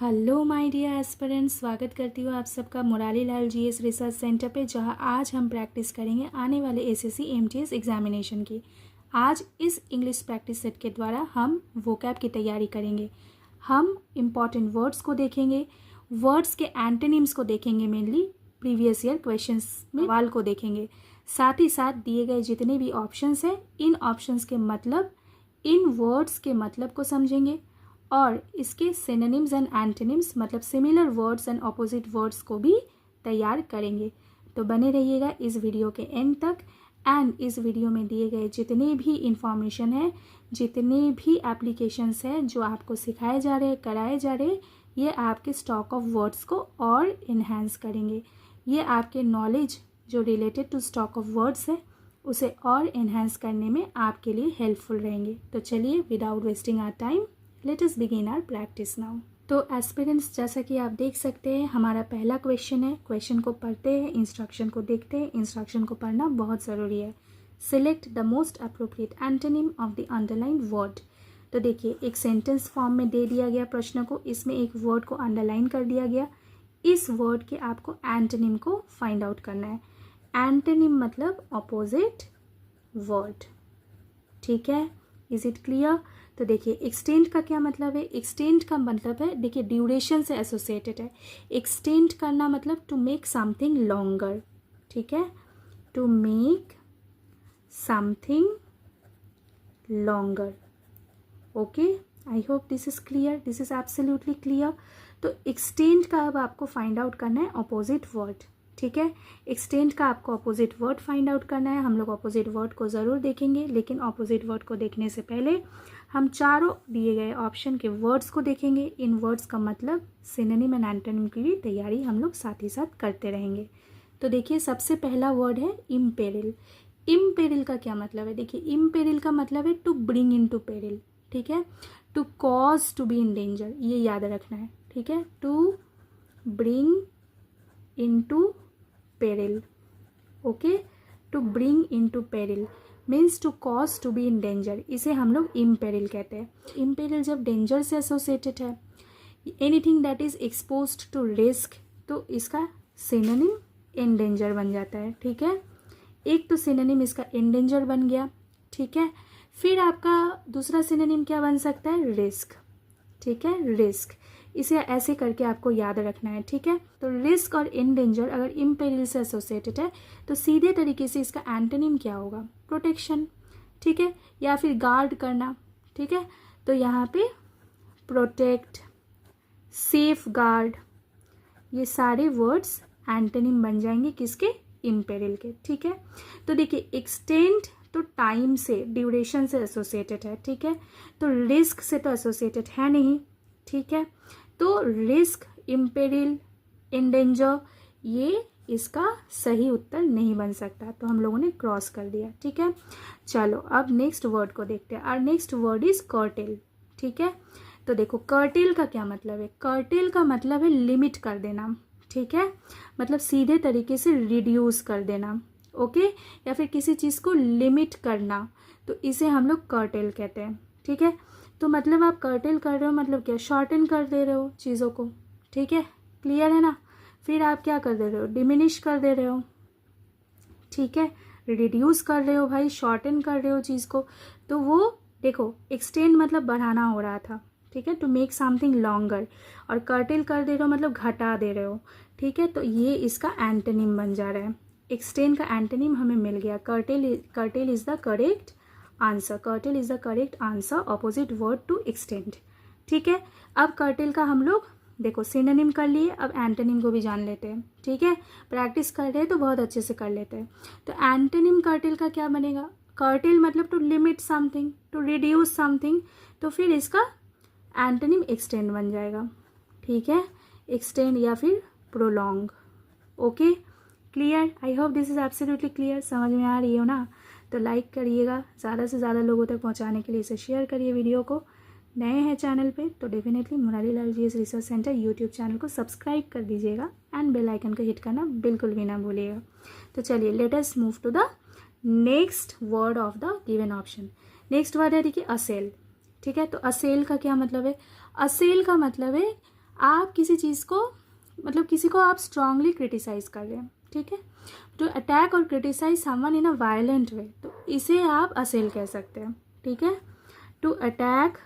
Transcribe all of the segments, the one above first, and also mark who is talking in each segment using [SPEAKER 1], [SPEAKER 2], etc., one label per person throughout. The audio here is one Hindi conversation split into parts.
[SPEAKER 1] हेलो माय डियर एस्पिरेंट्स, स्वागत करती हूँ आप सबका Murari Lal GS research centre पे, जहाँ आज हम प्रैक्टिस करेंगे आने वाले एसएससी एमटीएस एग्जामिनेशन की। आज इस इंग्लिश प्रैक्टिस सेट के द्वारा हम वोकैब की तैयारी करेंगे। हम इम्पॉर्टेंट वर्ड्स को देखेंगे, वर्ड्स के एंटोनिम्स को देखेंगे, मेनली प्रीवियस ईयर क्वेश्चंस में सवाल को देखेंगे। साथ ही साथ दिए गए जितने भी ऑप्शंस हैं, इन ऑप्शंस के मतलब, इन वर्ड्स के मतलब को समझेंगे और इसके सिनोनिम्स एंड एंटोनिम्स मतलब similar words and opposite words को भी तैयार करेंगे। तो बने रहिएगा इस वीडियो के एंड तक। एंड इस वीडियो में दिए गए जितने भी इंफॉर्मेशन है, जितने भी एप्लीकेशंस हैं जो आपको सिखाए जा रहे हैं, कराए जा रहे हैं, ये आपके स्टॉक ऑफ वर्ड्स को और इन्हेंस करेंगे। ये आपके नॉलेज जो related to stock of words है उसे और इन्हेंस करने में आपके लिए हेल्पफुल रहेंगे। तो चलिए without wasting our time let us begin our practice now. तो एस्पिरेंट्स, जैसा कि आप देख सकते हैं, हमारा पहला क्वेश्चन है। क्वेश्चन को पढ़ते हैं, इंस्ट्रक्शन को देखते हैं। इंस्ट्रक्शन को पढ़ना बहुत ज़रूरी है। Select the most appropriate antonym of the underline word. तो देखिए, एक सेंटेंस फॉर्म में दे दिया गया प्रश्न को, इसमें एक वर्ड को अंडरलाइन कर दिया गया। इस वर्ड के आपको एंटोनिम को फाइंड आउट करना है। एंटोनिम मतलब ऑपोजिट वर्ड, ठीक है। Is it clear? तो देखिए, एक्सटेंड का क्या मतलब है? एक्सटेंड का मतलब है, देखिए, ड्यूरेशन से एसोसिएटेड है। एक्सटेंड करना मतलब टू मेक समथिंग लॉन्गर, ठीक है, to make something longer. Okay, I hope this is clear, this is absolutely clear. तो एक्सटेंड का अब आपको फाइंड आउट करना है ऑपोजिट वर्ड, ठीक है। एक्सटेंड का आपको ऑपोजिट वर्ड फाइंड आउट करना है। हम लोग ऑपोजिट वर्ड को ज़रूर देखेंगे, लेकिन ऑपोजिट वर्ड को देखने से पहले हम चारों दिए गए ऑप्शन के वर्ड्स को देखेंगे। इन वर्ड्स का मतलब, सिनोनिम एंड एंटोनिम की भी तैयारी हम लोग साथ ही साथ करते रहेंगे। तो देखिए, सबसे पहला वर्ड है इम्पेरिल। इम्पेरिल का क्या मतलब है? देखिए, इम्पेरिल का मतलब है to bring into peril, ठीक है, to cause to be in danger, ये याद रखना है, ठीक है। To bring into peril, okay, to bring into peril means to cause to be in danger, इसे हम लोग इम्पेरिल कहते हैं। इम्पेरिल जब डेंजर से एसोसिएटेड है, anything that is exposed to risk, तो इसका सिनोनिम इन डेंजर बन जाता है, ठीक है। एक तो सिनोनिम इसका इन डेंजर बन गया, ठीक है। फिर आपका दूसरा सिनोनिम क्या बन सकता है? रिस्क, ठीक है, रिस्क। इसे ऐसे करके आपको याद रखना है, ठीक है। तो रिस्क और इन डेंजर अगर इम्पेरिल से एसोसिएटेड है तो सीधे तरीके से इसका एंटोनिम क्या होगा? प्रोटेक्शन, ठीक है, या फिर गार्ड करना, ठीक है। तो यहाँ पे प्रोटेक्ट, सेफ गार्ड, ये सारे वर्ड्स एंटोनिम बन जाएंगे किसके? इम्पेरिल के, ठीक है। तो देखिए, एक्सटेंड तो टाइम से, ड्यूरेशन से एसोसिएटेड है, ठीक है। तो रिस्क से तो एसोसिएटेड है नहीं, ठीक है। तो रिस्क, इम्पेरिल, इंडेंजर, ये इसका सही उत्तर नहीं बन सकता, तो हम लोगों ने क्रॉस कर दिया, ठीक है। चलो अब नेक्स्ट वर्ड को देखते हैं। और नेक्स्ट वर्ड इज कर्टेल, ठीक है। तो देखो, कर्टेल का क्या मतलब है? कर्टेल का मतलब है लिमिट कर देना, ठीक है, मतलब सीधे तरीके से रिड्यूस कर देना, ओके, या फिर किसी चीज़ को लिमिट करना, तो इसे हम लोग कर्टेल कहते हैं, ठीक है। तो मतलब आप कर्टेल कर रहे हो मतलब क्या? शॉर्टन कर दे रहे हो चीज़ों को, ठीक है, क्लियर है ना। फिर आप क्या कर दे रहे हो? डिमिनिश कर दे रहे हो, ठीक है, रिड्यूस कर रहे हो भाई, शॉर्टन कर रहे हो चीज़ को। तो वो देखो, एक्सटेंड मतलब बढ़ाना हो रहा था, ठीक है, टू मेक समथिंग लॉन्गर, और कर्टेल कर दे रहे हो मतलब घटा दे रहे हो, ठीक है। तो ये इसका एंटोनिम बन जा रहा है। एक्सटेंड का एंटोनिम हमें मिल गया, curtail is the correct answer. Curtail is the correct answer, opposite word to extend, ठीक है। अब कर्टेल का हम लोग देखो सिनोनिम कर लिए, अब एंटोनिम को भी जान लेते हैं, ठीक है। प्रैक्टिस कर रहे हैं तो बहुत अच्छे से कर लेते हैं। तो एंटोनिम कर्टेल का क्या बनेगा? कर्टेल मतलब to limit something, to reduce something, तो फिर इसका एंटोनिम एक्सटेंड बन जाएगा, ठीक है, एक्सटेंड या फिर prolong, okay, clear. I hope this is absolutely clear, समझ में आ रही हो ना। तो लाइक करिएगा, ज़्यादा से ज़्यादा लोगों तक पहुंचाने के लिए इसे शेयर करिए वीडियो को। नए हैं चैनल पे तो definitely Murari Lal GS research centre YouTube channel को सब्सक्राइब कर दीजिएगा एंड बेल आइकन को हिट करना बिल्कुल भी ना भूलिएगा। तो चलिए, let us move to the next word of the given option. Next word है देखिए असेल, ठीक है। तो असेल का क्या मतलब है? असेल का मतलब है आप किसी चीज़ को मतलब किसी को आप स्ट्रांगली क्रिटिसाइज कर रहे हैं, ठीक है। तो attack or criticise someone in a violent way, तो इसे आप असेल कह सकते हैं, ठीक है। To attack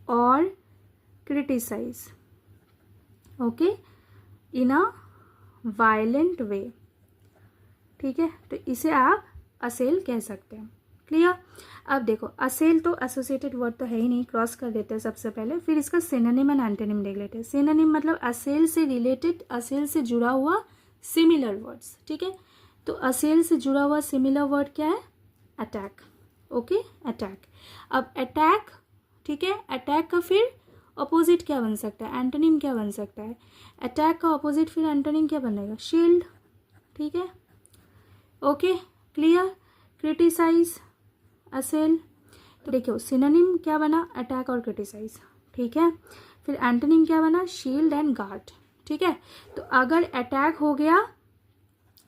[SPEAKER 1] or criticise, okay, in a violent way, ठीक है। तो इसे आप असेल कह सकते हैं, क्लियर। अब देखो असेल तो एसोसिएटेड वर्ड तो है ही नहीं, क्रॉस कर देते हैं सबसे पहले, फिर इसका सिनोनिम एंड एंटोनिम देख लेते हैं। सिनोनिम मतलब असेल से रिलेटेड, असेल से जुड़ा हुआ सिमिलर वर्ड्स, ठीक है। तो असेल से जुड़ा हुआ सिमिलर वर्ड क्या है? Attack, okay, attack. अब अटैक, ठीक है, अटैक का फिर अपोजिट क्या बन सकता है? एंटोनिम क्या बन सकता है? अटैक का अपोजिट फिर एंटोनिम क्या बनेगा? शील्ड, ठीक है, ओके, क्लियर। क्रिटिसाइज, असेल, तो देखो सिनोनिम क्या बना? अटैक और क्रिटिसाइज, ठीक है। फिर एंटोनिम क्या बना? शील्ड एंड गार्ड, ठीक है। तो अगर अटैक हो गया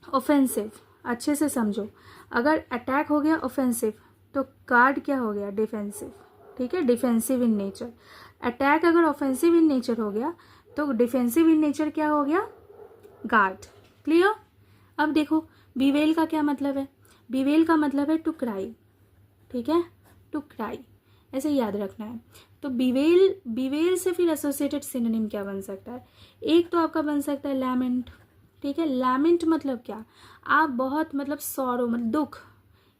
[SPEAKER 1] ऑफेंसिव, अच्छे से समझो, अगर अटैक हो गया ऑफेंसिव तो गार्ड क्या हो गया? डिफेंसिव, ठीक है, डिफेंसिव इन नेचर। अटैक अगर ऑफेंसिव इन नेचर हो गया तो डिफेंसिव इन नेचर क्या हो गया? Guard, clear. अब देखो बीवेल का क्या मतलब है? बीवेल का मतलब है टू क्राई, ठीक है, टू क्राई, ऐसे याद रखना है। तो बीवेल, बीवेल से फिर एसोसिएटेड सिनोनिम क्या बन सकता है? एक तो आपका बन सकता है लैमेंट, ठीक है। लैमेंट मतलब क्या? आप बहुत मतलब सॉरो मतलब दुख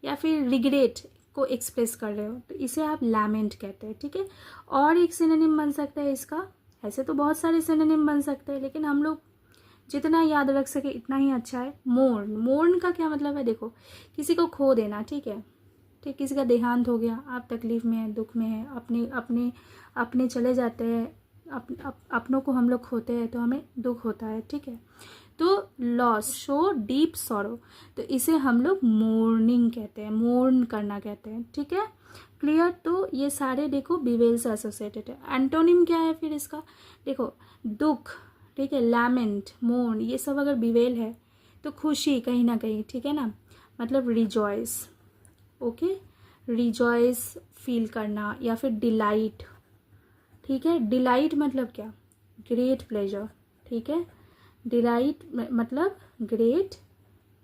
[SPEAKER 1] या फिर रिग्रेट को एक्सप्रेस कर रहे हो तो इसे आप लैमेंट कहते हैं, ठीक है। और एक सिनोनिम बन सकता है इसका, ऐसे तो बहुत सारे सिनोनिम बन सकते हैं लेकिन हम लोग जितना याद रख सके इतना ही अच्छा है। मोर्न, मोर्न का क्या मतलब है? देखो किसी को खो देना, ठीक है, ठीक, किसी का देहांत हो गया, आप तकलीफ में है, दुख में है, अपने अपने अपने चले जाते हैं, अपनों को हम लोग खोते हैं तो हमें दुख होता है, ठीक है। तो लॉस, शो डीप सॉरो, तो इसे हम लोग मोर्निंग कहते हैं, मोर्न करना कहते हैं, ठीक है, क्लियर। तो ये सारे देखो बीवेल से एसोसिएटेड है। एंटोनिम क्या है फिर इसका? देखो दुख, ठीक है, लैमेंट, मोर्न, ये सब अगर बीवेल है तो खुशी कहीं ना कहीं, ठीक है ना, मतलब रिजॉइस, ओके, रिजॉइस फील करना या फिर डिलाइट, ठीक है। डिलाइट मतलब क्या? ग्रेट प्लेजर, ठीक है, डिलाइट मतलब ग्रेट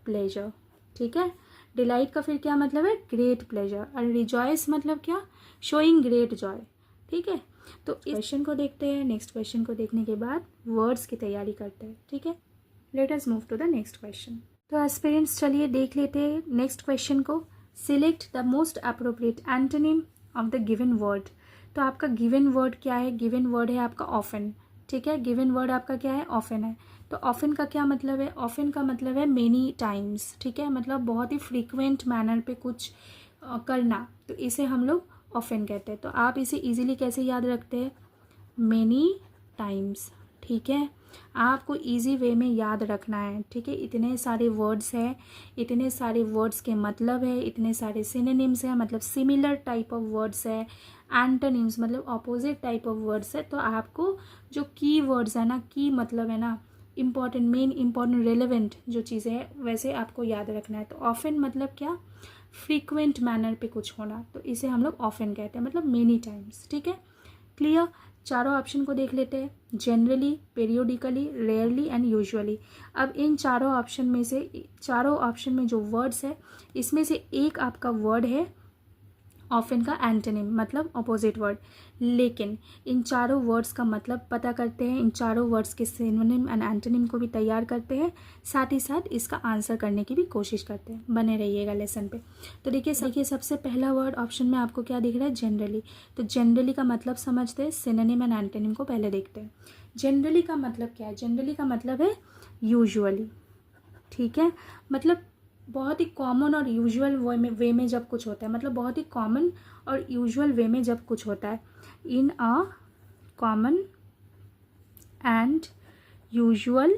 [SPEAKER 1] प्लेजर, ठीक है। डिलाइट का फिर क्या मतलब है? Great pleasure. और रिजॉइस मतलब क्या? शोइंग ग्रेट जॉय, ठीक है। तो इस क्वेश्चन को देखते हैं, नेक्स्ट क्वेश्चन को देखने के बाद वर्ड्स की तैयारी करते हैं, ठीक है। Let us move to the next question. तो एस्पिरेंट्स चलिए देख लेते हैं नेक्स्ट क्वेश्चन को। Select the most appropriate antonym of the given word. तो आपका गिवन वर्ड क्या है? गिवन वर्ड है आपका ऑफन, ठीक है, गिवन वर्ड आपका क्या है? ऑफन है। तो ऑफन का क्या मतलब है? ऑफन का मतलब है मेनी टाइम्स, ठीक है, मतलब बहुत ही फ्रीक्वेंट मैनर पे कुछ करना, तो इसे हम लोग ऑफन कहते हैं। तो आप इसे इजीली कैसे याद रखते हैं? मेनी टाइम्स, ठीक है, आपको इजी वे में याद रखना है, ठीक है। इतने सारे वर्ड्स हैं, इतने सारे वर्ड्स के मतलब है, इतने सारे सिनोनिम्स हैं, मतलब सिमिलर टाइप ऑफ वर्ड्स है, एंटोनिम्स मतलब ऑपोजिट टाइप ऑफ वर्ड्स है। तो आपको जो की वर्ड्स है ना, की मतलब है ना इम्पॉर्टेंट, मेन इम्पॉर्टेंट, रेलेवेंट जो चीज़ें हैं वैसे आपको याद रखना है। तो ऑफन मतलब क्या? फ्रीक्वेंट मैनर पे कुछ होना, तो इसे हम लोग ऑफन कहते हैं, मतलब मेनी टाइम्स, ठीक है, क्लियर। चारों ऑप्शन को देख लेते हैं, generally, periodically, rarely and usually. अब इन चारों ऑप्शन में से, चारों ऑप्शन में जो वर्ड्स है इसमें से एक आपका वर्ड है ऑफन का एंटोनिम मतलब अपोजिट वर्ड, लेकिन इन चारों वर्ड्स का मतलब पता करते हैं, इन चारों वर्ड्स के सिनोनिम एंड एंटोनिम को भी तैयार करते हैं, साथ ही साथ इसका आंसर करने की भी कोशिश करते हैं। बने रहिएगा लेसन पे। तो देखिए सबसे पहला वर्ड ऑप्शन में आपको क्या दिख रहा है? जनरली। तो जनरली का मतलब समझते हैं, सिनोनिम एंड एंटोनिम को पहले देखते हैं। जनरली का मतलब क्या है? जनरली का मतलब है यूजुअली, ठीक है, मतलब बहुत ही कॉमन और यूजुअल वे में जब कुछ होता है, मतलब बहुत ही कॉमन और यूजुअल वे में जब कुछ होता है, इन अ कॉमन एंड यूजुअल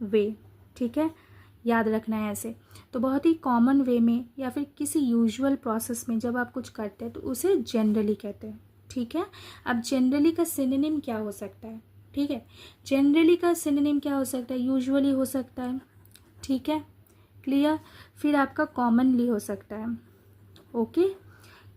[SPEAKER 1] वे, ठीक है, याद रखना है ऐसे। तो बहुत ही कॉमन वे में या फिर किसी यूजुअल प्रोसेस में जब आप कुछ करते हैं तो उसे जनरली कहते हैं, ठीक है। अब जनरली का सिनोनिम क्या हो सकता है? ठीक है, जनरली का सिनोनिम क्या हो सकता है? यूजुअली हो सकता है, ठीक है, क्लियर। फिर आपका कॉमनली हो सकता है, ओके,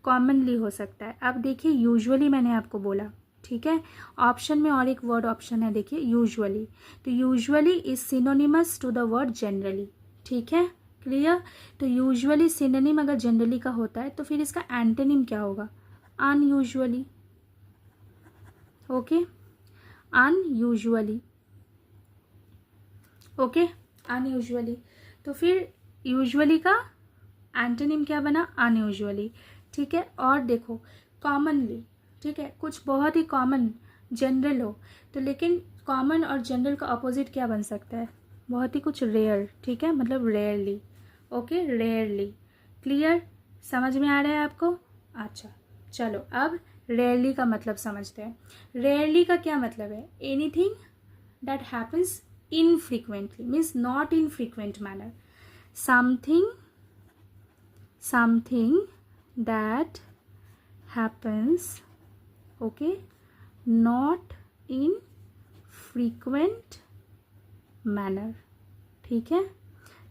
[SPEAKER 1] कॉमनली हो सकता है। अब देखिए यूजुअली मैंने आपको बोला, ठीक है। ऑप्शन में और एक वर्ड ऑप्शन है, देखिए यूजुअली। तो usually is synonymous to the word generally, ठीक है, क्लियर। तो यूजुअली सिनोनिम अगर जनरली का होता है तो फिर इसका एंटोनिम क्या होगा, unusually, okay, unusually, okay, unusually. तो फिर यूजुअली का एंटोनिम क्या बना, अनयूजुअली, ठीक है। और देखो कॉमनली, ठीक है, कुछ बहुत ही कॉमन जनरल हो तो, लेकिन कॉमन और जनरल का अपोजिट क्या बन सकता है, बहुत ही कुछ रेयर, ठीक है, मतलब रेयरली, ओके, रेयरली, क्लियर, समझ में आ रहा है आपको। अच्छा चलो अब रेयरली का मतलब समझते हैं। रेयरली का क्या मतलब है, anything that happens infrequently, means not in frequent manner, something that happens, okay, not in frequent manner, ठीक है।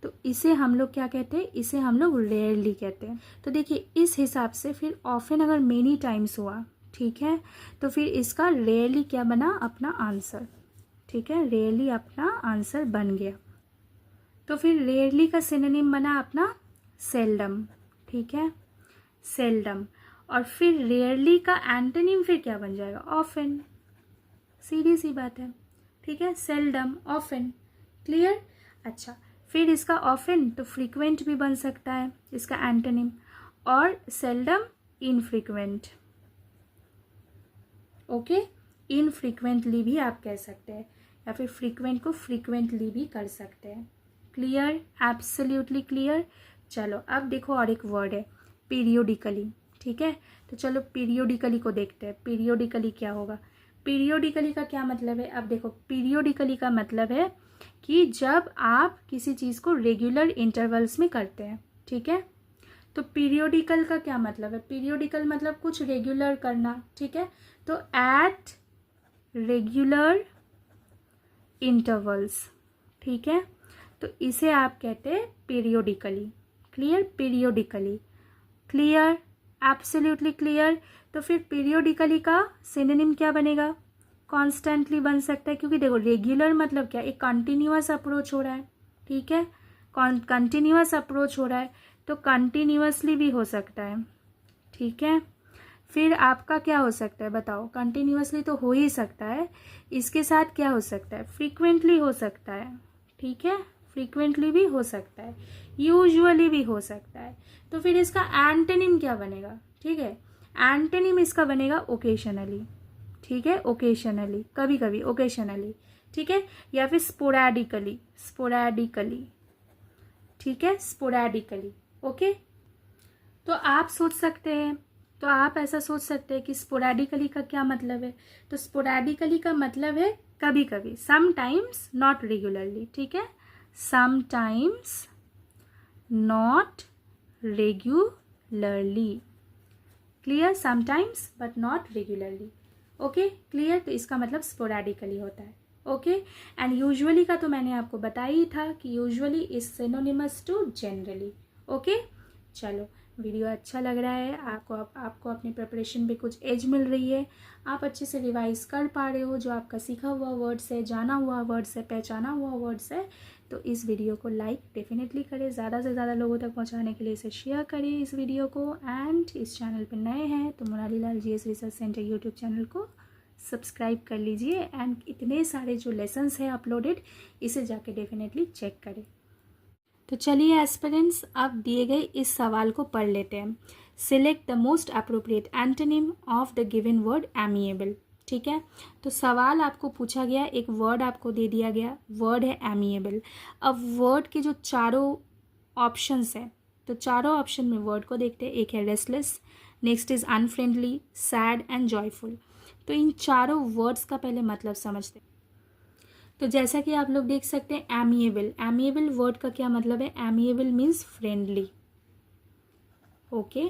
[SPEAKER 1] तो इसे हम लोग क्या कहते हैं, इसे हम लोग रेयरली कहते हैं। तो देखिए इस हिसाब से फिर ऑफन अगर मेनी टाइम्स हुआ, ठीक है, तो फिर इसका रेयरली क्या बना, अपना आंसर, ठीक है, रेयरली अपना आंसर बन गया। तो फिर रेयरली का सिनोनिम बना अपना सेल्डम, ठीक है, सेल्डम। और फिर रेयरली का एंटोनिम फिर क्या बन जाएगा, ऑफन, सीधी सी बात है, ठीक है, सेल्डम, ऑफन, क्लियर। अच्छा फिर इसका ऑफन तो फ्रीक्वेंट भी बन सकता है इसका एंटोनिम, और सेल्डम इनफ्रीक्वेंट, ओके, इनफ्रीक्वेंटली भी आप कह सकते हैं, या फिर फ्रीक्वेंट को फ्रीक्वेंटली भी कर सकते हैं, क्लियर, एब्सोल्युटली क्लियर। चलो अब देखो और एक वर्ड है पीरियोडिकली, ठीक है। तो चलो पीरियोडिकली को देखते हैं, पीरियोडिकली क्या होगा। पीरियोडिकली का क्या मतलब है, अब देखो पीरियोडिकली का मतलब है कि जब आप किसी चीज़ को रेगुलर इंटरवल्स में करते हैं, ठीक है। तो पीरियोडिकल का क्या मतलब है, पीरियोडिकल मतलब कुछ रेगुलर करना, ठीक है। तो एट रेगुलर इंटरवल्स, ठीक है, तो इसे आप कहते हैं periodically, clear, periodically, clear, absolutely clear. तो फिर पीरियोडिकली का सिनोनिम क्या बनेगा, कॉन्स्टेंटली बन सकता है, क्योंकि देखो रेगुलर मतलब क्या, एक कंटिन्यूअस अप्रोच हो रहा है, ठीक है, कंटिन्यूअस अप्रोच हो रहा है, तो कंटिन्यूअसली भी हो सकता है, ठीक है। फिर आपका क्या हो सकता है बताओ, कंटिन्यूअसली तो हो ही सकता है, इसके साथ क्या हो सकता है, फ्रीक्वेंटली हो सकता है, ठीक है, फ्रीक्वेंटली भी हो सकता है, यूजुअली भी हो सकता है। तो फिर इसका एंटोनिम क्या बनेगा, ठीक है, एंटोनिम इसका बनेगा ओकेशनली, ठीक है, ओकेशनली, कभी कभी, ओकेशनली, ठीक है, या फिर स्पोरैडिकली, स्पोरैडिकली, ठीक है, स्पोरैडिकली, ओके। तो आप सोच सकते हैं, तो आप ऐसा सोच सकते हैं कि स्पोरैडिकली का क्या मतलब है, तो स्पोरैडिकली का मतलब है कभी कभी, समटाइम्स, नॉट रेगुलरली, ठीक है, sometimes not regularly, clear, sometimes but not regularly, okay, clear. तो इसका मतलब स्पोरैडिकली होता है, ओके। एंड यूजुअली का तो मैंने आपको बताया ही था कि usually is synonymous to generally, okay. चलो वीडियो अच्छा लग रहा है आपको अपनी प्रिपरेशन पे कुछ एज मिल रही है, आप अच्छे से रिवाइज कर पा रहे हो, जो आपका सीखा हुआ वर्ड्स है, जाना हुआ वर्ड्स है, पहचाना हुआ वर्ड्स है, तो इस वीडियो को लाइक डेफिनेटली करें, ज़्यादा से ज़्यादा लोगों तक पहुंचाने के लिए इसे शेयर करें इस वीडियो को। एंड इस चैनल पर नए हैं तो Murari Lal GS research centre YouTube channel को सब्सक्राइब कर लीजिए, एंड इतने सारे जो लेसन्स हैं अपलोडेड, इसे जाके डेफिनेटली चेक करें। तो चलिए एस्पिरेंट्स, अब दिए गए इस सवाल को पढ़ लेते हैं। Select the most appropriate antonym of the given word amiable, ठीक है। तो सवाल आपको पूछा गया, एक वर्ड आपको दे दिया गया, वर्ड है एमिएबल। अब वर्ड के जो चारों ऑप्शंस हैं, तो चारों ऑप्शन में वर्ड को देखते हैं, एक है restless, next is unfriendly, sad and joyful. तो इन चारों वर्ड्स का पहले मतलब समझते हैं। तो जैसा कि आप लोग देख सकते हैं एमिएबल, एमिएबल वर्ड का क्या मतलब है, amiable means friendly, okay,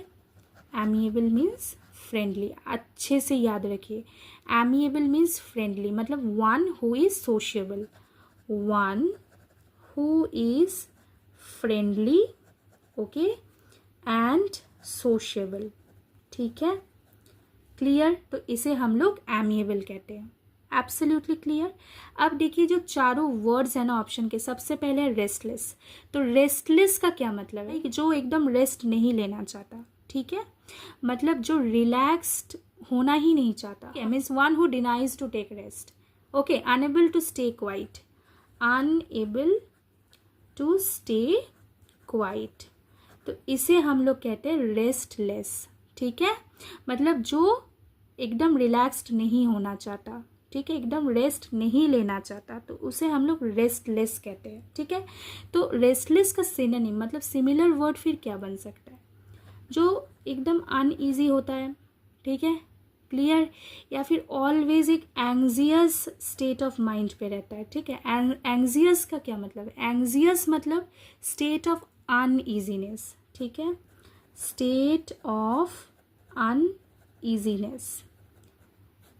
[SPEAKER 1] amiable means friendly, अच्छे से याद रखिए, एमिएबल मीन्स फ्रेंडली, मतलब one who is sociable, one who is friendly, okay, and sociable, ठीक है, क्लियर? तो इसे हम लोग एमिएबल कहते हैं। Absolutely clear. अब देखिए जो चारों वर्ड्स हैं ना ऑप्शन के, सबसे पहले है रेस्टलेस। तो रेस्टलेस का क्या मतलब है? कि जो एकदम रेस्ट नहीं लेना चाहता, ठीक है, मतलब जो रिलैक्स्ड होना ही नहीं चाहता, means one who denies to take rest. Okay, unable to stay quiet, unable to stay quiet, तो इसे हम लोग कहते हैं रेस्टलेस, ठीक है, मतलब जो एकदम रिलैक्स्ड नहीं होना चाहता, ठीक है, एकदम रेस्ट नहीं लेना चाहता, तो उसे हम लोग रेस्टलेस कहते हैं, ठीक है। तो रेस्टलेस का सिनोनिम मतलब सिमिलर वर्ड फिर क्या बन सकता है? जो एकदम अनईजी होता है, ठीक है, क्लियर, या फिर ऑलवेज एक एंग्जियस स्टेट ऑफ माइंड पे रहता है, ठीक है। एंग्जियस का क्या मतलब है? एंग्जियस मतलब स्टेट ऑफ अनईजीनेस, ठीक है, स्टेट ऑफ अनईजीनेस।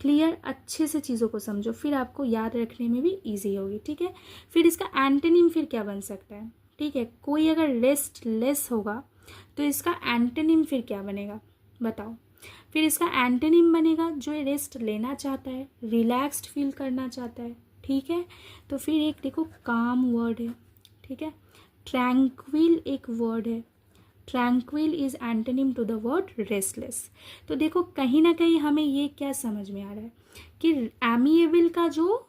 [SPEAKER 1] क्लियर? अच्छे से चीज़ों को समझो, फिर आपको याद रखने में भी इजी होगी, ठीक है। फिर इसका एंटोनिम फिर क्या बन सकता है? ठीक है, कोई अगर रेस्टलेस होगा तो इसका एंटोनिम फिर क्या बनेगा बताओ? फिर इसका एंटोनिम बनेगा जो रेस्ट लेना चाहता है, रिलैक्स्ड फील करना चाहता है, ठीक है। तो फिर एक देखो काम वर्ड है, ठीक है, ट्रैंक्विल एक वर्ड है, tranquil is antonym to the word restless. तो देखो कहीं ना कहीं हमें ये क्या समझ में आ रहा है कि एमिएबल का जो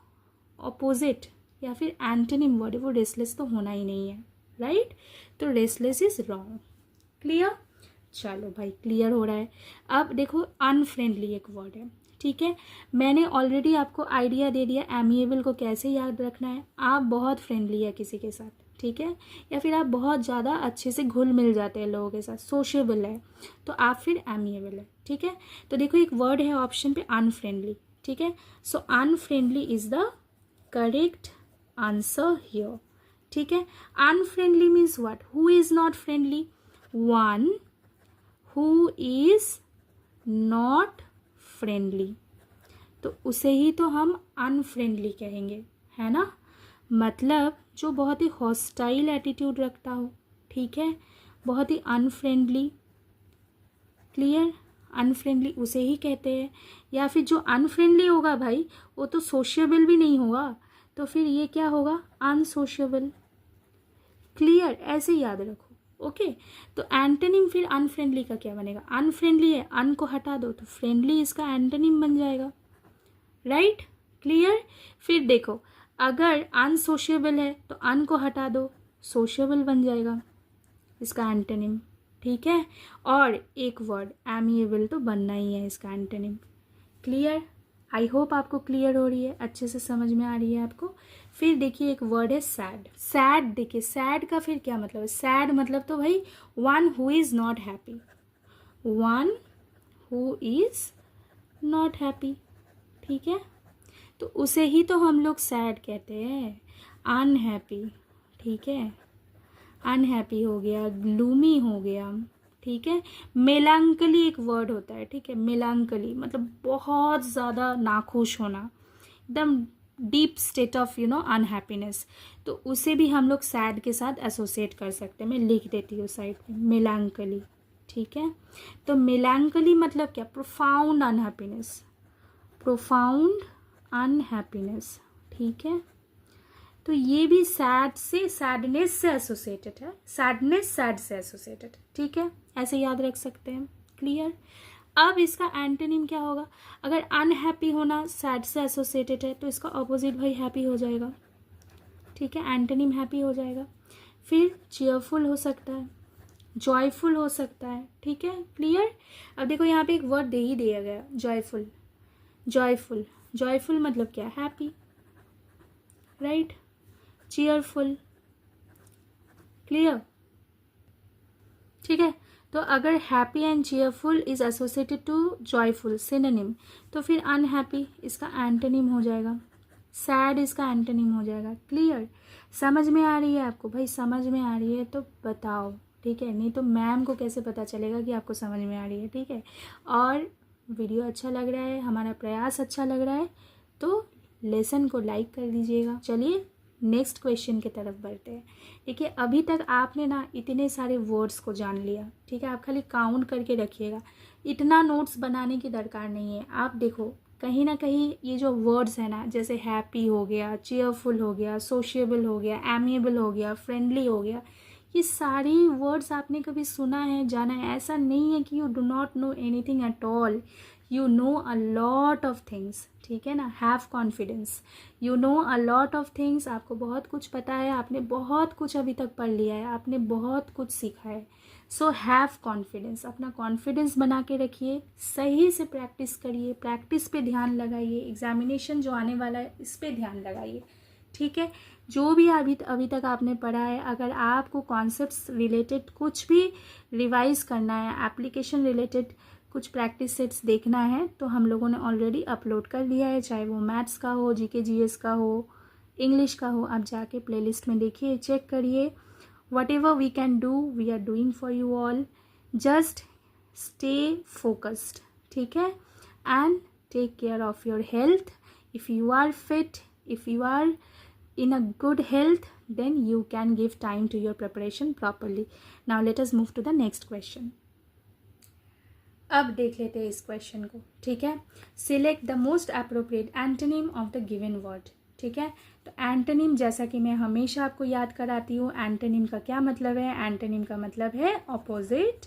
[SPEAKER 1] ऑपोजिट या फिर एंटोनिम वर्ड है वो रेस्टलेस तो होना ही नहीं है, राइट। तो रेस्टलेस इज रॉन्ग। क्लियर? चलो भाई क्लियर हो रहा है। अब देखो अनफ्रेंडली एक वर्ड है, ठीक है, मैंने ऑलरेडी आपको आइडिया दे दिया एमिएबल को कैसे याद रखना है। आप बहुत फ्रेंडली है किसी के साथ, ठीक है, या फिर आप बहुत ज़्यादा अच्छे से घुल मिल जाते हैं लोगों के साथ, सोशेबल है, तो आप फिर एमिएबल है, ठीक है। तो देखो एक वर्ड है ऑप्शन पे अनफ्रेंडली, ठीक है, so unfriendly is the correct answer here, ठीक है। Unfriendly means what? Who is not friendly? One who is not friendly, तो उसे ही तो हम अनफ्रेंडली कहेंगे, है ना, मतलब जो बहुत ही हॉस्टाइल एटीट्यूड रखता हो, ठीक है, बहुत ही अनफ्रेंडली। क्लियर? अनफ्रेंडली उसे ही कहते हैं। या फिर जो अनफ्रेंडली होगा भाई वो तो सोशिएबल भी नहीं होगा, तो फिर ये क्या होगा? अनसोशिएबल। क्लियर? ऐसे याद रखो, ओके। तो एंटोनिम फिर अनफ्रेंडली का क्या बनेगा? अनफ्रेंडली है, अन को हटा दो तो फ्रेंडली इसका एंटोनिम बन जाएगा, राइट। क्लियर? फिर देखो अगर अनसोशिएबल है तो अन को हटा दो, सोशिएबल बन जाएगा इसका एंटोनिम, ठीक है। और एक वर्ड एमिएबल तो बनना ही है इसका एंटोनिम। क्लियर? आई होप आपको क्लियर हो रही है, अच्छे से समझ में आ रही है आपको। फिर देखिए एक वर्ड है सैड। सैड, देखिए सैड का फिर क्या मतलब है? सैड मतलब तो भाई one who is not happy, one who is not happy, ठीक है, तो उसे ही तो हम लोग सैड कहते हैं। अनहैप्पी, ठीक है, अनहैप्पी हो गया, ग्लूमी हो गया, ठीक है। मेलांकली एक वर्ड होता है, ठीक है, मेलांकली मतलब बहुत ज़्यादा नाखुश होना, एकदम डीप स्टेट ऑफ अनहैप्पीनेस, तो उसे भी हम लोग सैड के साथ एसोसिएट कर सकते हैं। मैं लिख देती हूँ साइड पे मेलांकली, ठीक है। तो मेलांकली मतलब क्या? प्रोफाउंड अनहैप्पीनेस, प्रोफाउंड अनहैप्पीनेस, ठीक है। तो ये भी सैड से, सैडनेस से एसोसिएटेड है, सैडनेस सैड से एसोसिएटेड, ठीक है, ऐसे याद रख सकते हैं। क्लियर? अब इसका एंटोनिम क्या होगा? अगर अनहैप्पी होना सैड से एसोसिएटेड है तो इसका ऑपोजिट भाई हैप्पी हो जाएगा, ठीक है, एंटोनिम हैप्पी हो जाएगा। फिर चीयरफुल हो सकता है, जॉयफुल हो सकता है, ठीक है। क्लियर? अब देखो यहाँ पे एक वर्ड दे ही दिया गया, जॉयफुल। जॉयफुल, जॉयफुल मतलब क्या? Happy, right. चीयरफुल, क्लियर, ठीक है। तो अगर happy and cheerful is associated to joyful synonym, तो फिर अनहैप्पी इसका एंटोनिम हो जाएगा, सैड इसका एंटोनिम हो जाएगा। क्लियर? समझ में आ रही है आपको? भाई समझ में आ रही है तो बताओ, ठीक है, नहीं तो मैम को कैसे पता चलेगा कि आपको समझ में आ रही है, ठीक है। और वीडियो अच्छा लग रहा है, हमारा प्रयास अच्छा लग रहा है तो लेसन को लाइक कर दीजिएगा। चलिए नेक्स्ट क्वेश्चन की तरफ बढ़ते हैं। देखिए अभी तक आपने ना इतने सारे वर्ड्स को जान लिया, ठीक है, आप खाली काउंट करके रखिएगा, इतना नोट्स बनाने की दरकार नहीं है। आप देखो कहीं ना कहीं ये जो वर्ड्स है ना, जैसे हैप्पी हो गया, चीयरफुल हो गया, सोशिएबल हो गया, एमिएबल हो गया, फ्रेंडली हो गया, ये सारी वर्ड्स आपने कभी सुना है, जाना है? ऐसा नहीं है कि you do not know anything at all, you know a lot of things, ठीक है ना। Have confidence, you know a lot of things, आपको बहुत कुछ पता है, आपने बहुत कुछ अभी तक पढ़ लिया है, आपने बहुत कुछ सीखा है। सो हैव कॉन्फिडेंस, अपना कॉन्फिडेंस बना के रखिए, सही से प्रैक्टिस करिए, प्रैक्टिस पे ध्यान लगाइए, एग्जामिनेशन जो आने वाला है इस पे ध्यान लगाइए, ठीक है। जो भी अभी तक आपने पढ़ा है, अगर आपको कॉन्सेप्ट्स रिलेटेड कुछ भी रिवाइज करना है, एप्लीकेशन रिलेटेड कुछ प्रैक्टिस सेट्स देखना है, तो हम लोगों ने ऑलरेडी अपलोड कर दिया है, चाहे वो मैथ्स का हो, जीके जीएस का हो, इंग्लिश का हो, आप जाके प्लेलिस्ट में देखिए, चेक करिए। Whatever we can do we are doing for you all, just stay focused, ठीक है, and take care of your health. If you are fit, if you are in a good health, then you can give time to your preparation properly. Now let us move to the next question. अब देख लेते हैं इस क्वेश्चन को, ठीक है। Select the most appropriate antonym of the given word, ठीक है। तो एंटोनिम, जैसा कि मैं हमेशा आपको याद कराती हूँ, एंटोनिम का क्या मतलब है? एंटोनिम का मतलब है ऑपोजिट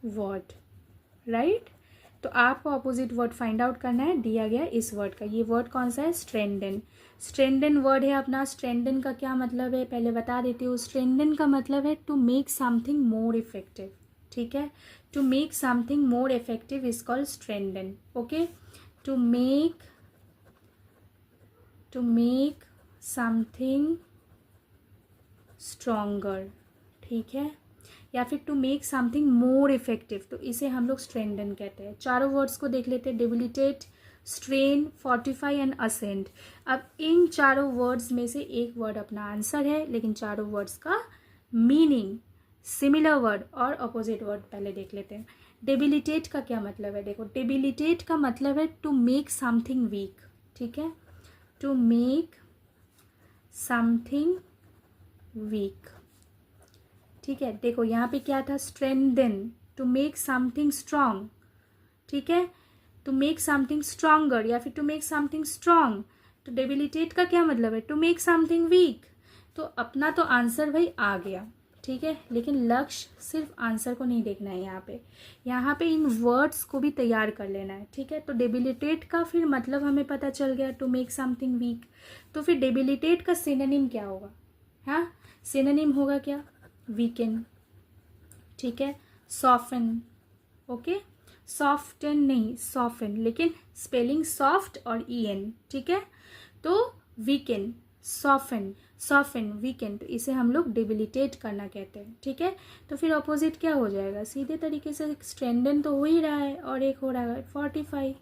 [SPEAKER 1] वर्ड, राइट। तो आपको ऑपोजिट वर्ड फाइंड आउट करना है, दिया गया इस वर्ड का। ये वर्ड कौन सा है? स्ट्रेंथन। स्ट्रेंथन वर्ड है अपना। स्ट्रेंथन का क्या मतलब है पहले बता देती हूँ। स्ट्रेंथन का मतलब है to make something more effective, ठीक है। To make something more effective is called strengthen, okay. To make something stronger, ठीक है, या फिर to make something more effective, तो इसे हम लोग स्ट्रेंथन कहते हैं। चारों वर्ड्स को देख लेते हैं, debilitate, strain, fortify and ascend. अब इन चारों वर्ड्स में से एक वर्ड अपना आंसर है, लेकिन चारों वर्ड्स का मीनिंग, सिमिलर वर्ड और अपोजिट वर्ड पहले देख लेते हैं। डेबिलिटेट का क्या मतलब है? देखो, डेबिलिटेट का मतलब है टू मेक समथिंग वीक, ठीक है, टू मेक समथिंग वीक, ठीक है। देखो यहाँ पे क्या था? Strengthen, to make something strong, ठीक है, टू मेक समथिंग स्ट्रांगर या फिर टू मेक समथिंग स्ट्रांग। तो डेबिलिटेट का क्या मतलब है? To make something weak. तो अपना तो आंसर भाई आ गया, ठीक है, लेकिन लक्ष्य सिर्फ आंसर को नहीं देखना है, यहाँ पे इन वर्ड्स को भी तैयार कर लेना है, ठीक है। तो डेबिलिटेट का फिर मतलब हमें पता चल गया, टू मेक समथिंग वीक। तो फिर डेबिलिटेट का सिनोनिम क्या होगा? हाँ, सिनोनिम होगा क्या? वीकेन, ठीक है, सॉफ्टन, ओके, सॉफ्टन नहीं, सॉफ्टन, लेकिन स्पेलिंग सॉफ्ट और en, ठीक है। तो वीकेन, सॉफ्टन, सॉफ्टन, वीकेन, तो इसे हम लोग डेबिलिटेट करना कहते हैं, ठीक है। तो फिर अपोजिट क्या हो जाएगा? सीधे तरीके से स्ट्रेंथन तो हो ही रहा है और एक हो रहा है फोर्टिफाई,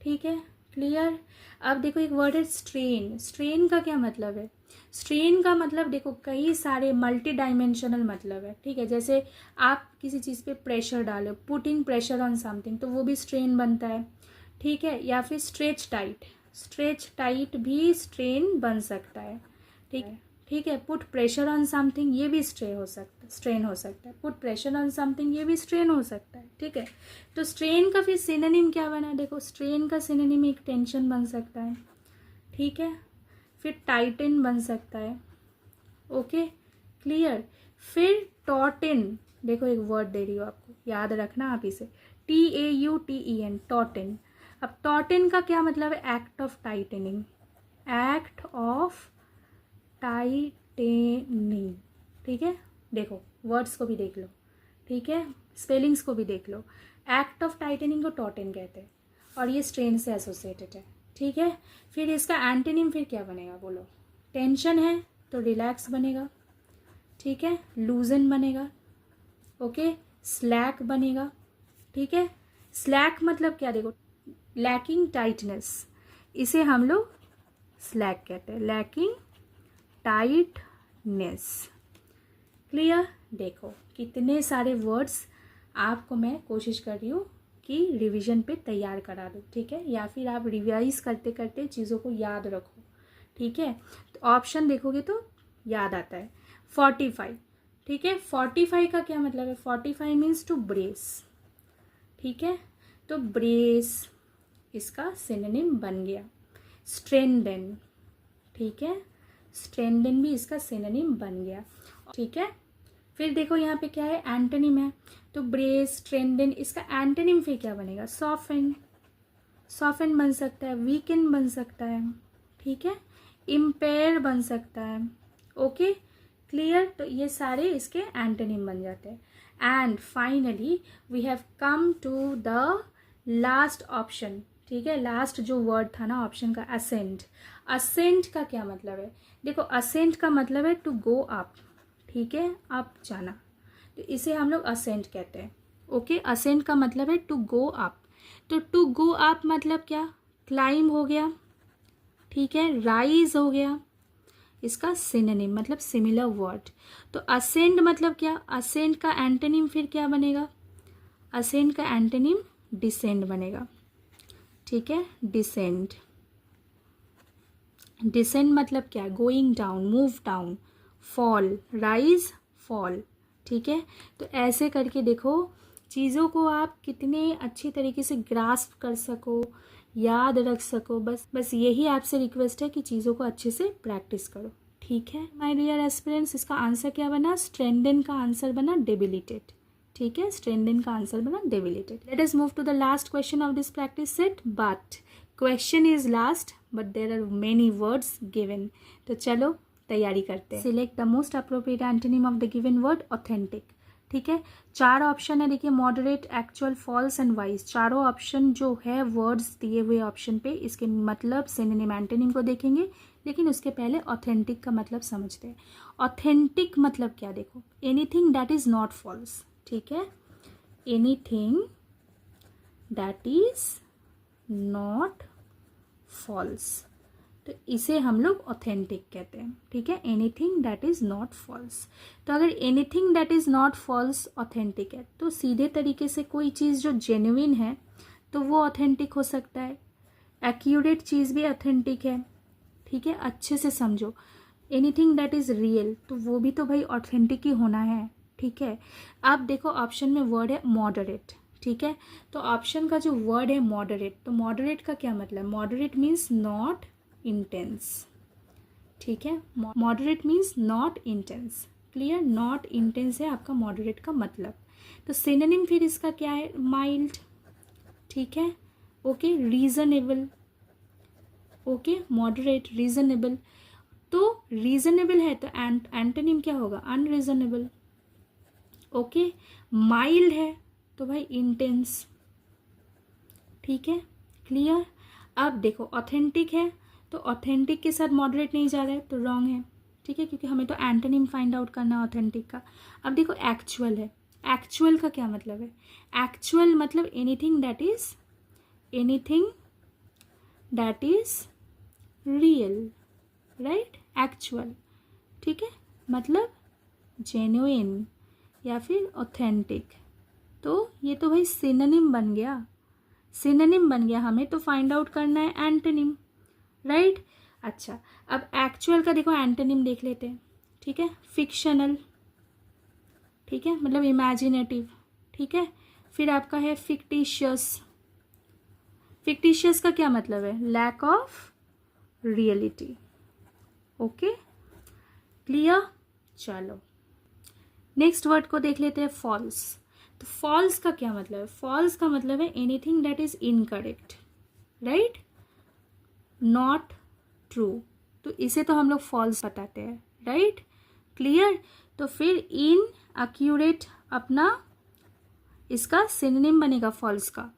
[SPEAKER 1] ठीक है, क्लियर। अब देखो एक वर्ड है स्ट्रेन। स्ट्रेन का क्या मतलब है? स्ट्रेन का मतलब देखो कई सारे मल्टी डायमेंशनल मतलब है, ठीक है। जैसे आप किसी चीज़ पे प्रेशर डालो, पुटिंग प्रेशर ऑन समथिंग, तो वो भी स्ट्रेन बनता है, ठीक है। या फिर स्ट्रेच टाइट, स्ट्रेच टाइट भी स्ट्रेन बन सकता है, ठीक है, ठीक है। पुट प्रेशर ऑन समथिंग, ये भी स्ट्रेन हो सकता है। पुट प्रेशर ऑन समथिंग, ये भी स्ट्रेन हो सकता है, ठीक है। तो स्ट्रेन का फिर सिनोनिम क्या बना? देखो, स्ट्रेन का सिनोनिम एक टेंशन बन सकता है, ठीक है, फिर टाइटन बन सकता है, ओके, क्लियर। फिर टॉटिन, देखो एक वर्ड दे रही हो आपको, याद रखना आप इसे, TAUTEN, टॉटिन। अब टॉटिन का क्या मतलब है? Act of tightening, act of tightening, ठीक है। देखो वर्ड्स को भी देख लो, ठीक है, स्पेलिंग्स को भी देख लो। एक्ट ऑफ टाइटनिंग को टॉटिन कहते हैं और ये स्ट्रेन से एसोसिएटेड है, ठीक है। फिर इसका एंटोनिम फिर क्या बनेगा बोलो? टेंशन है तो रिलैक्स बनेगा, ठीक है, लूजन बनेगा, ओके, स्लैक बनेगा, ठीक है। स्लैक मतलब क्या? देखो, लैकिंग टाइटनेस, इसे हम लोग स्लैक कहते हैं, लैकिंग टाइटनेस, क्लियर। देखो कितने सारे वर्ड्स आपको मैं कोशिश कर रही हूँ कि रिवीजन पे तैयार करा दूँ, ठीक है, या फिर आप रिवाइज करते करते चीज़ों को याद रखो, ठीक है, तो ऑप्शन देखोगे तो याद आता है 45, ठीक है। 45 का क्या मतलब है, 45 मीन्स टू ब्रेस, ठीक है। तो ब्रेस इसका सिनोनिम बन गया। स्ट्रेंथन, ठीक है, स्ट्रेंथन भी इसका सिनोनिम बन गया, ठीक है। फिर देखो यहाँ पे क्या है, एंटोनिम है, तो ब्रेस, स्ट्रेंथन, इसका एंटोनिम फिर क्या बनेगा, सॉफ्टन, सॉफ्टन बन सकता है, वीकन बन सकता है, ठीक है, इम्पेयर बन सकता है। Okay, clear. तो ये सारे इसके एंटोनिम बन जाते हैं। And finally we have come to the last option, ठीक है। लास्ट जो वर्ड था ना ऑप्शन का, असेंड। असेंड का क्या मतलब है, देखो असेंड का मतलब है टू गो अप, ठीक है, अप जाना, तो इसे हम लोग असेंड कहते हैं। ओके, असेंड का मतलब है टू गो अप, तो टू गो अप मतलब क्या, क्लाइम हो गया, ठीक है, राइज हो गया, इसका सिनोनिम मतलब सिमिलर वर्ड। तो असेंड मतलब क्या, असेंड का एंटोनिम फिर क्या बनेगा, असेंड का एंटोनिम डिसेंड बनेगा, ठीक है, डिसेंड। डिसेंड मतलब क्या, going down, move down, fall, rise, fall, ठीक है। तो ऐसे करके देखो चीज़ों को आप कितने अच्छी तरीके से ग्रास्प कर सको, याद रख सको, बस यही आपसे रिक्वेस्ट है कि चीज़ों को अच्छे से प्रैक्टिस करो, ठीक है माय डियर एस्पिरेंट्स। इसका आंसर क्या बना, स्ट्रेंथन का आंसर बना डेबिलिटेड, ठीक है, स्ट्रेंथन का आंसर बना debilitated. Let us move to the last question of this practice set, but question is last but there are many words given. तो चलो तैयारी करते हैं। Select the most appropriate antonym of the given word, authentic, ठीक है। 4 ऑप्शन है, देखिए, moderate, actual, false and wise. चारों ऑप्शन जो है वर्ड्स दिए हुए ऑप्शन पे, इसके मतलब सिनोनिम एंटोनिम को देखेंगे, लेकिन उसके पहले ऑथेंटिक का मतलब समझते हैं। ऑथेंटिक मतलब क्या, देखो, anything that is not false, ठीक है, anything that is not false, तो इसे हम लोग ऑथेंटिक कहते हैं, ठीक है, anything that is not false. तो अगर anything that is not false authentic है, तो सीधे तरीके से कोई चीज़ जो जेन्युइन है तो वो ऑथेंटिक हो सकता है। एक्यूरेट चीज़ भी ऑथेंटिक है, ठीक है, अच्छे से समझो। एनीथिंग दैट इज रियल, तो वो भी तो भाई ऑथेंटिक ही होना है, ठीक है। अब देखो ऑप्शन में वर्ड है मॉडरेट, ठीक है, तो ऑप्शन का जो वर्ड है मॉडरेट, तो मॉडरेट का क्या मतलब, मॉडरेट मीन्स नॉट इंटेंस, ठीक है, moderate means not intense, clear, not intense है आपका मॉडरेट का मतलब। तो सिनोनिम फिर इसका क्या है, माइल्ड, ठीक है, okay, reasonable, okay, moderate, reasonable, तो रीजनेबल है तो एंटोनिम क्या होगा, अनरीजनेबल, ओके, माइल्ड है तो भाई इंटेंस, ठीक है, क्लियर। अब देखो ऑथेंटिक है, तो ऑथेंटिक के साथ मॉडरेट नहीं जा रहा है तो रॉन्ग है, ठीक है, क्योंकि हमें तो एंटोनिम फाइंड आउट करना है ऑथेंटिक का। अब देखो एक्चुअल है, एक्चुअल का क्या मतलब है, एक्चुअल मतलब anything that is real, right, actual, ठीक है, मतलब जेन्युइन या फिर ऑथेंटिक। तो ये तो भाई सिनोनिम बन गया, सिनोनिम बन गया, हमें तो फाइंड आउट करना है एंटोनिम, राइट। अच्छा, अब एक्चुअल का देखो एंटोनिम देख लेते हैं, ठीक है, फिक्शनल, ठीक है, मतलब इमेजिनेटिव, ठीक है। फिर आपका है फिक्टिशियस, फिक्टिशियस का क्या मतलब है, lack of reality, okay, clear. चलो नेक्स्ट वर्ड को देख लेते हैं, फॉल्स। तो फॉल्स का क्या मतलब है, फॉल्स का मतलब है anything that is incorrect, right, not true, तो इसे तो हम लोग फॉल्स बताते हैं, राइट, क्लियर। तो फिर इन एक्यूरेट अपना इसका सिनोनिम बनेगा फॉल्स का,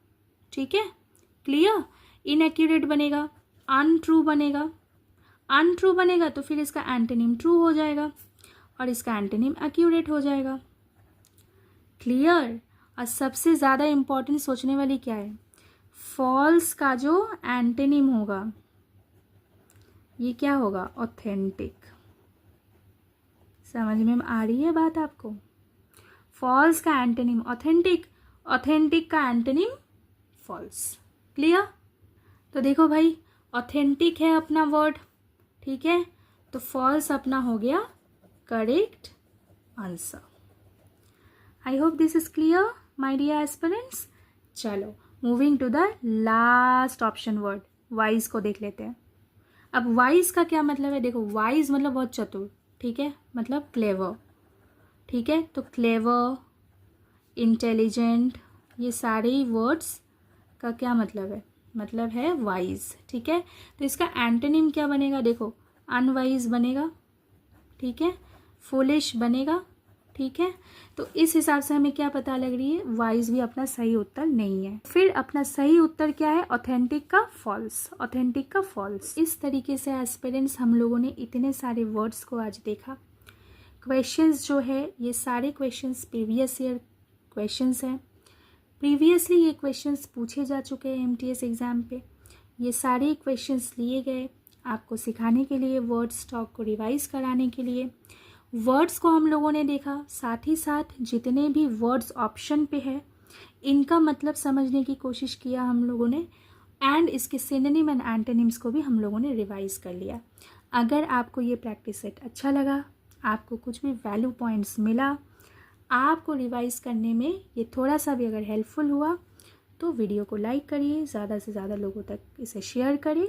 [SPEAKER 1] ठीक है, क्लियर। इनएक्यूरेट बनेगा, अनट्रू बनेगा, अनट्रू बनेगा तो फिर इसका एंटोनिम ट्रू हो जाएगा और इसका एंटोनिम एक्यूरेट हो जाएगा, क्लियर। और सबसे ज़्यादा इम्पॉर्टेंट सोचने वाली क्या है, फॉल्स का जो एंटोनिम होगा ये क्या होगा, ऑथेंटिक। समझ में आ रही है बात आपको, फॉल्स का एंटोनिम ऑथेंटिक, ऑथेंटिक का एंटोनिम फॉल्स, क्लियर। तो देखो भाई ऑथेंटिक है अपना वर्ड, ठीक है, तो फॉल्स अपना हो गया correct answer. I hope this is clear my dear aspirants. चलो moving to the last option word, wise को देख लेते हैं। अब वाइज का क्या मतलब है, देखो वाइज मतलब बहुत चतुर, ठीक है, मतलब क्लेवर, ठीक है। तो क्लेवर, इंटेलिजेंट, ये सारे ही वर्ड्स का क्या मतलब है वाइज, ठीक है। तो इसका एंटोनिम क्या बनेगा, देखो अनवाइज बनेगा, ठीक है, फुलिश बनेगा, ठीक है। तो इस हिसाब से हमें क्या पता लग रही है, वाइज भी अपना सही उत्तर नहीं है। फिर अपना सही उत्तर क्या है, ऑथेंटिक का फॉल्स, ऑथेंटिक का फॉल्स। इस तरीके से एस्पिरेंट्स हम लोगों ने इतने सारे वर्ड्स को आज देखा। क्वेश्चंस जो है ये सारे क्वेश्चंस प्रीवियस ईयर क्वेश्चंस हैं, प्रीवियसली ये क्वेश्चंस पूछे जा चुके हैं एमटीएस एग्ज़ाम पे। ये सारे क्वेश्चंस लिए गए आपको सिखाने के लिए, वर्ड स्टॉक को रिवाइज कराने के लिए। वर्ड्स को हम लोगों ने देखा, साथ ही साथ जितने भी वर्ड्स ऑप्शन पे है इनका मतलब समझने की कोशिश किया हम लोगों ने, एंड इसके सिनोनिम एंड एंटोनिम्स को भी हम लोगों ने रिवाइज कर लिया। अगर आपको ये प्रैक्टिस सेट अच्छा लगा, आपको कुछ भी वैल्यू पॉइंट्स मिला, आपको रिवाइज करने में ये थोड़ा सा भी अगर हेल्पफुल हुआ तो वीडियो को लाइक करिए, ज़्यादा से ज़्यादा लोगों तक इसे शेयर करें।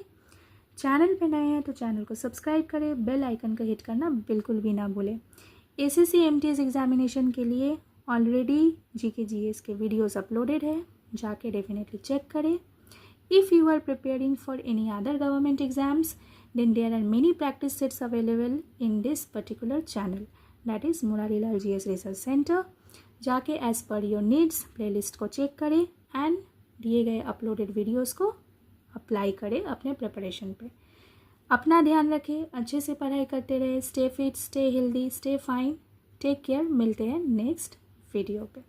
[SPEAKER 1] चैनल पे नए हैं तो चैनल को सब्सक्राइब करें, बेल आइकन का हिट करना बिल्कुल भी ना भूलें। एसएससी एमटीएस एग्जामिनेशन के लिए ऑलरेडी जीके जीएस के वीडियोस अपलोडेड है, जाके डेफिनेटली चेक करें। If you are preparing for any other government exams then there are many practice sets available in this particular channel, that is Muralilal GS Research Center। जाके as per your needs playlist को चेक करें एंड दिए गए अपलोडेड वीडियोस को अप्लाई करें अपने प्रिपरेशन पे। अपना ध्यान रखें, अच्छे से पढ़ाई करते रहे, stay fit, stay healthy, stay fine, take care. मिलते हैं नेक्स्ट वीडियो पे।